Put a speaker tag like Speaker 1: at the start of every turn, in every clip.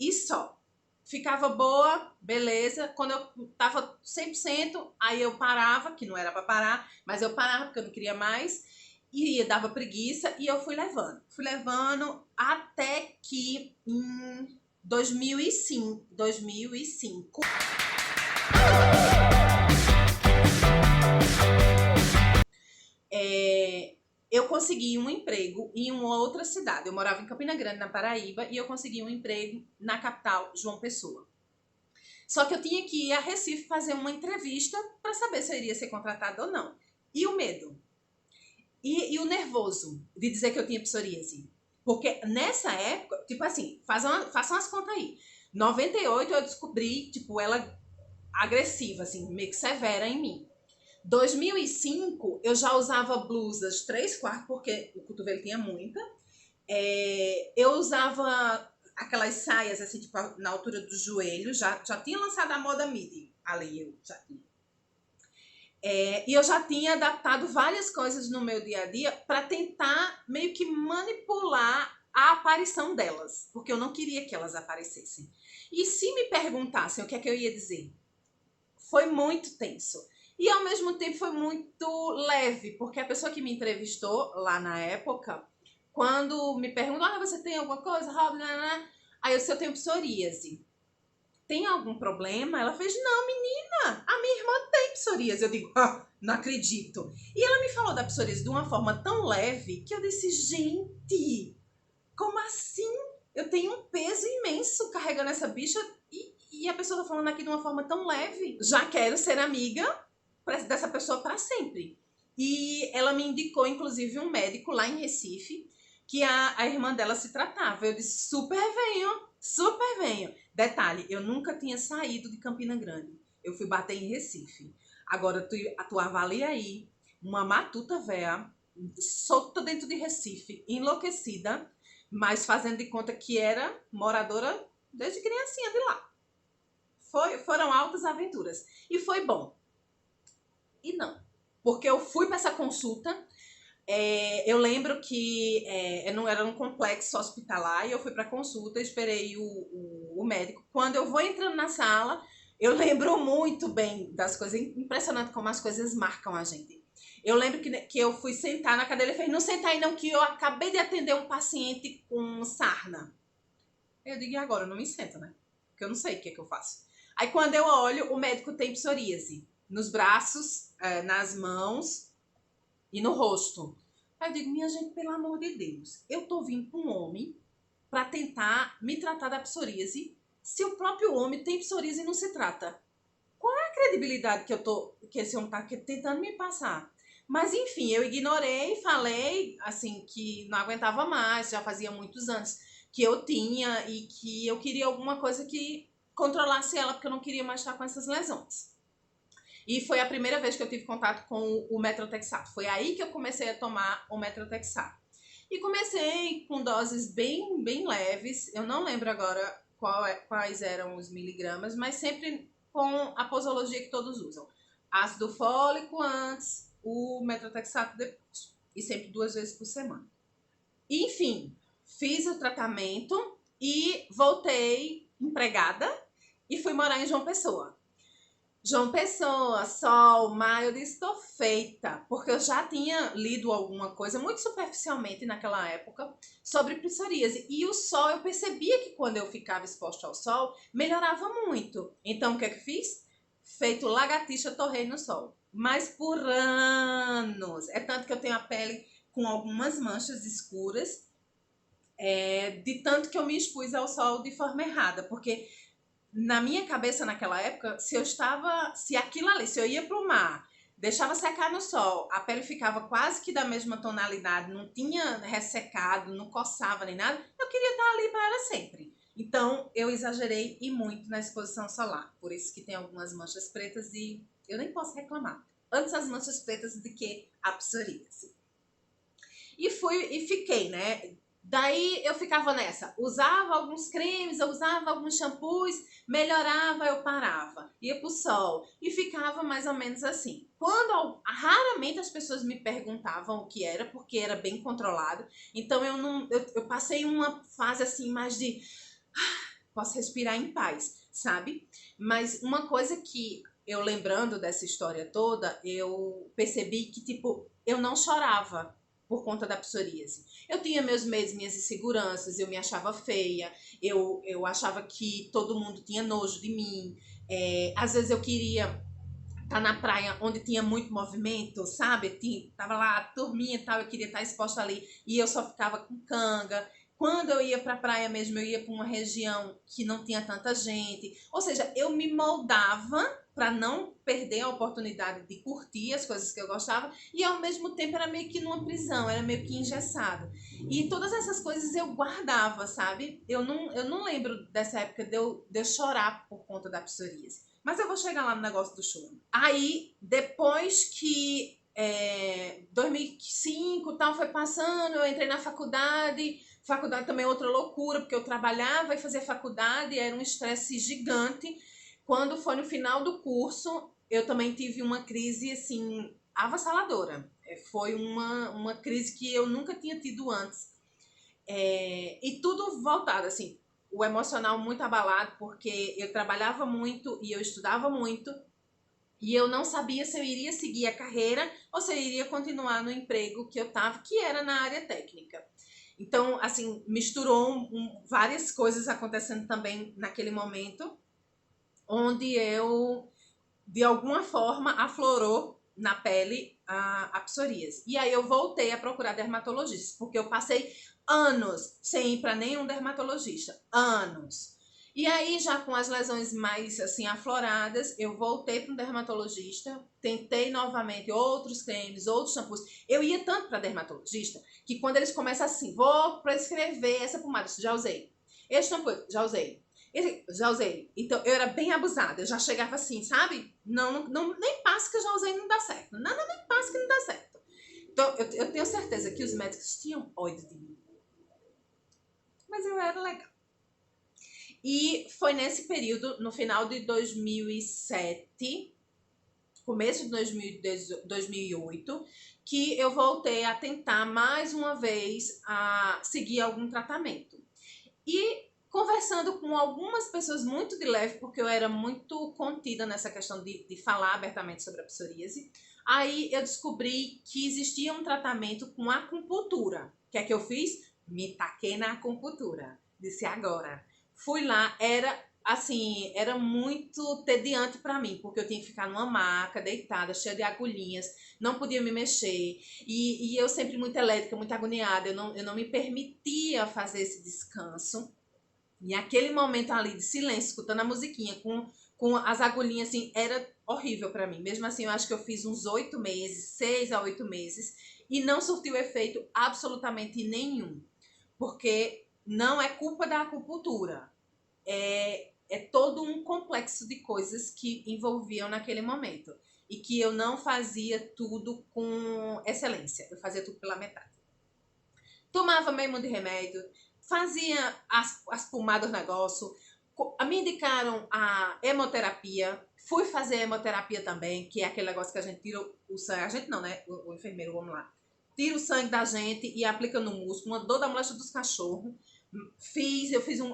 Speaker 1: e só. Ficava boa, beleza. Quando eu tava 100%, aí eu parava, que não era para parar, mas eu parava porque eu não queria mais. E dava preguiça e eu fui levando. Fui levando até que em 2005 eu consegui um emprego em uma outra cidade. Eu morava em Campina Grande, na Paraíba, e eu consegui um emprego na capital, João Pessoa. Só que eu tinha que ir a Recife fazer uma entrevista para saber se eu iria ser contratada ou não. E o medo? E o nervoso de dizer que eu tinha psoríase? Porque nessa época, tipo assim, façam as contas aí. 98 eu descobri, tipo, ela agressiva, assim, meio que severa em mim. 2005 eu já usava blusas 3/4, porque o cotovelo tinha muita. Eu usava aquelas saias, assim, tipo, na altura do joelho. Já tinha lançado a moda midi. Ali eu já tinha. E eu já tinha adaptado várias coisas no meu dia a dia para tentar meio que manipular a aparição delas, porque eu não queria que elas aparecessem. E se me perguntassem o que é que eu ia dizer? Foi muito tenso. E ao mesmo tempo foi muito leve, porque a pessoa que me entrevistou lá na época, quando me perguntou, você tem alguma coisa, Rob? Aí eu disse, eu tenho psoríase. Tem algum problema? Ela fez, não, menina, a minha irmã tem psoríase. Eu digo, não acredito. E ela me falou da psoríase de uma forma tão leve que eu disse, gente, como assim? Eu tenho um peso imenso carregando essa bicha e a pessoa tá falando aqui de uma forma tão leve. Já quero ser amiga dessa pessoa para sempre. E ela me indicou, inclusive, um médico lá em Recife, que a irmã dela se tratava. Eu disse, super venho. Detalhe, eu nunca tinha saído de Campina Grande. Eu fui bater em Recife. Agora, tu avalia aí uma matuta véia, solta dentro de Recife, enlouquecida, mas fazendo de conta que era moradora desde criancinha de lá. Foram altas aventuras. E foi bom. E não. Porque eu fui para essa consulta, eu lembro que não era um complexo hospitalar, e eu fui para consulta, esperei o médico. Quando eu vou entrando na sala, eu lembro muito bem das coisas, impressionante como as coisas marcam a gente. Eu lembro que eu fui sentar na cadeira, ele fez, não senta aí não, que eu acabei de atender um paciente com sarna. Eu digo, e agora? Eu não me sento, né? Porque eu não sei o que é que eu faço. Aí quando eu olho, o médico tem psoríase nos braços, nas mãos e no rosto. Aí eu digo, minha gente, pelo amor de Deus, eu tô vindo com um homem para tentar me tratar da psoríase, se o próprio homem tem psoríase e não se trata. Qual é a credibilidade que esse homem tá tentando me passar? Mas enfim, eu ignorei, falei assim que não aguentava mais, já fazia muitos anos que eu tinha e que eu queria alguma coisa que controlasse ela, porque eu não queria mais estar com essas lesões. E foi a primeira vez que eu tive contato com o metrotexato. Foi aí que eu comecei a tomar o metrotexato. E comecei com doses bem, bem leves. Eu não lembro agora quais eram os miligramas, mas sempre com a posologia que todos usam. Ácido fólico antes, o metrotexato depois. E sempre 2 vezes por semana. Enfim, fiz o tratamento e voltei empregada e fui morar em João Pessoa. João Pessoa, sol, mar, eu disse, estou feita, porque eu já tinha lido alguma coisa, muito superficialmente naquela época, sobre psoríase. E o sol, eu percebia que quando eu ficava exposta ao sol, melhorava muito. Então, o que é que fiz? Feito lagartixa, torrei no sol. Mas por anos. É tanto que eu tenho a pele com algumas manchas escuras, de tanto que eu me expus ao sol de forma errada, porque na minha cabeça naquela época, se aquilo ali, se eu ia para o mar, deixava secar no sol, a pele ficava quase que da mesma tonalidade, não tinha ressecado, não coçava nem nada, eu queria estar ali para ela sempre. Então, eu exagerei e muito na exposição solar, por isso que tem algumas manchas pretas e eu nem posso reclamar. Antes as manchas pretas do que a psoríase. E fiquei, né? Daí eu ficava nessa, usava alguns cremes, eu usava alguns shampoos, melhorava, eu parava, ia pro sol e ficava mais ou menos assim. Raramente as pessoas me perguntavam o que era, porque era bem controlado, então eu passei uma fase assim mais de posso respirar em paz, sabe? Mas uma coisa que eu lembrando dessa história toda, eu percebi que, tipo, eu não chorava por conta da psoríase. Eu tinha meus medos, minhas inseguranças, eu me achava feia, eu achava que todo mundo tinha nojo de mim. Às vezes eu queria estar na praia onde tinha muito movimento, sabe? Tava lá a turminha e tal, eu queria estar exposta ali e eu só ficava com canga. Quando eu ia para a praia mesmo, eu ia para uma região que não tinha tanta gente. Ou seja, eu me moldava para não perder a oportunidade de curtir as coisas que eu gostava e ao mesmo tempo era meio que numa prisão, era meio que engessado. E todas essas coisas eu guardava, sabe? Eu não lembro dessa época de eu chorar por conta da psoríase. Mas eu vou chegar lá no negócio do choro. Aí, depois que 2005 tal foi passando, eu entrei na faculdade. Faculdade também é outra loucura, porque eu trabalhava e fazia faculdade, era um estresse gigante. Quando foi no final do curso, eu também tive uma crise, assim, avassaladora. Foi uma crise que eu nunca tinha tido antes. E tudo voltado, assim, o emocional muito abalado, porque eu trabalhava muito e eu estudava muito, e eu não sabia se eu iria seguir a carreira ou se eu iria continuar no emprego que eu estava, que era na área técnica. Então, assim, misturou várias coisas acontecendo também naquele momento, onde eu, de alguma forma, aflorou na pele a psoríase. E aí eu voltei a procurar dermatologistas, porque eu passei anos sem ir para nenhum dermatologista. Anos. E aí, já com as lesões mais assim afloradas, eu voltei para um dermatologista, tentei novamente outros cremes, outros shampoos. Eu ia tanto para dermatologista que quando eles começam assim, vou prescrever essa pomada, já usei. Esse shampoo, já usei. Já usei. Então, eu era bem abusada. Eu já chegava assim, sabe? Não, nem passa que eu já usei, não dá certo. Nada, nem passa que não dá certo. Então, eu tenho certeza que os médicos tinham ódio de mim. Mas eu era legal. E foi nesse período, no final de 2007, começo de 2008, que eu voltei a tentar mais uma vez a seguir algum tratamento. E conversando com algumas pessoas muito de leve, porque eu era muito contida nessa questão de falar abertamente sobre a psoríase, aí eu descobri que existia um tratamento com acupuntura. O que é que eu fiz? Me taquei na acupuntura. Disse agora. Fui lá, era muito tediante para mim, porque eu tinha que ficar numa maca, deitada, cheia de agulhinhas, não podia me mexer, e eu sempre muito elétrica, muito agoniada, eu não me permitia fazer esse descanso. E aquele momento ali de silêncio, escutando a musiquinha, com as agulhinhas, assim, era horrível para mim. Mesmo assim, eu acho que eu fiz uns 8 meses, 6 a 8 meses, e não surtiu efeito absolutamente nenhum. Porque não é culpa da acupuntura. É todo um complexo de coisas que envolviam naquele momento. E que eu não fazia tudo com excelência. Eu fazia tudo pela metade. Tomava meio mundo de remédio, fazia as pomadas do negócio, me indicaram a hemoterapia, fui fazer hemoterapia também, que é aquele negócio que a gente tira o sangue, a gente não, né? O enfermeiro, vamos lá. Tira o sangue da gente e aplica no músculo, uma dor da moléstia dos cachorros.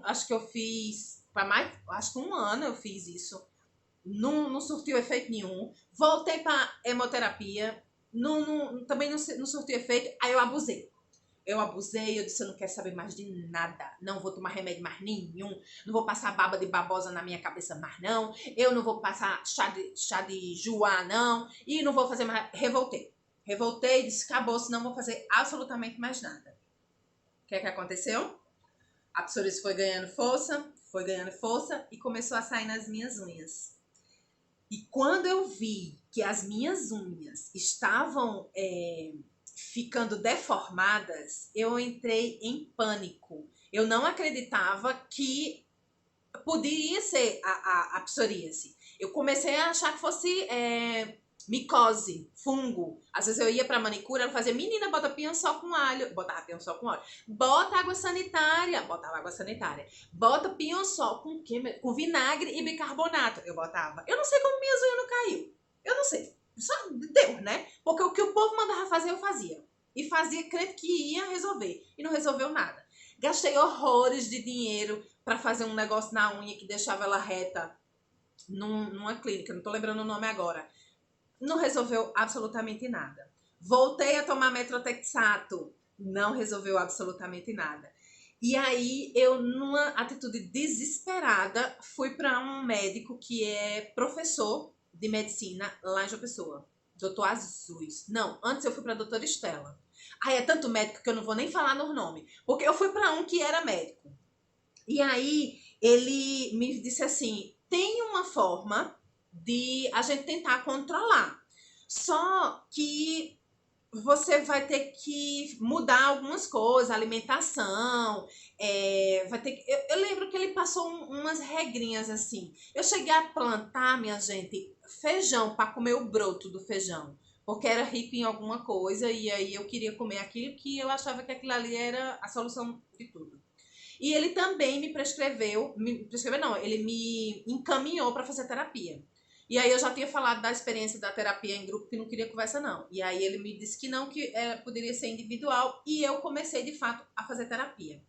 Speaker 1: Acho que eu fiz, para mais, acho que 1 ano eu fiz isso. Não surtiu efeito nenhum. Voltei para hemoterapia, também não surtiu efeito, aí eu abusei. Eu disse, eu não quero saber mais de nada. Não vou tomar remédio mais nenhum. Não vou passar baba de babosa na minha cabeça mais não. Eu não vou passar chá de joá não. E não vou fazer mais... Revoltei, disse, acabou, senão não vou fazer absolutamente mais nada. O que é que aconteceu? A psoríase foi ganhando força e começou a sair nas minhas unhas. E quando eu vi que as minhas unhas estavam... ficando deformadas, eu entrei em pânico. Eu não acreditava que poderia ser a psoríase. Eu comecei a achar que fosse micose, fungo. Às vezes eu ia pra manicure, ela fazia, menina, bota pião-sol com alho. Botava pião-sol com óleo. Bota água sanitária. Botava água sanitária. Bota pião-sol com o quê? Com vinagre e bicarbonato. Eu botava. Eu não sei como minhas unhas não caiu. Eu não sei. Só Deus, né? Porque o que o povo mandava fazer, eu fazia. E fazia crendo que ia resolver. E não resolveu nada. Gastei horrores de dinheiro para fazer um negócio na unha que deixava ela reta numa clínica, não tô lembrando o nome agora. Não resolveu absolutamente nada. Voltei a tomar metrotexato, não resolveu absolutamente nada. E aí eu, numa atitude desesperada, fui para um médico que é professor de medicina lá em João Pessoa, doutor Azuis. Não, antes eu fui para a doutora Estela. Aí é tanto médico que eu não vou nem falar no nome, porque eu fui para um que era médico. E aí ele me disse assim: tem uma forma de a gente tentar controlar. Só que você vai ter que mudar algumas coisas, alimentação, vai ter que... eu lembro que ele passou umas regrinhas assim. Eu cheguei a plantar, minha gente, feijão para comer o broto do feijão, porque era rico em alguma coisa e aí eu queria comer aquilo que eu achava que aquilo ali era a solução de tudo. E ele também me prescreveu não, ele me encaminhou para fazer terapia. E aí eu já tinha falado da experiência da terapia em grupo que não queria conversa não. E aí ele me disse que não, que poderia ser individual e eu comecei de fato a fazer terapia.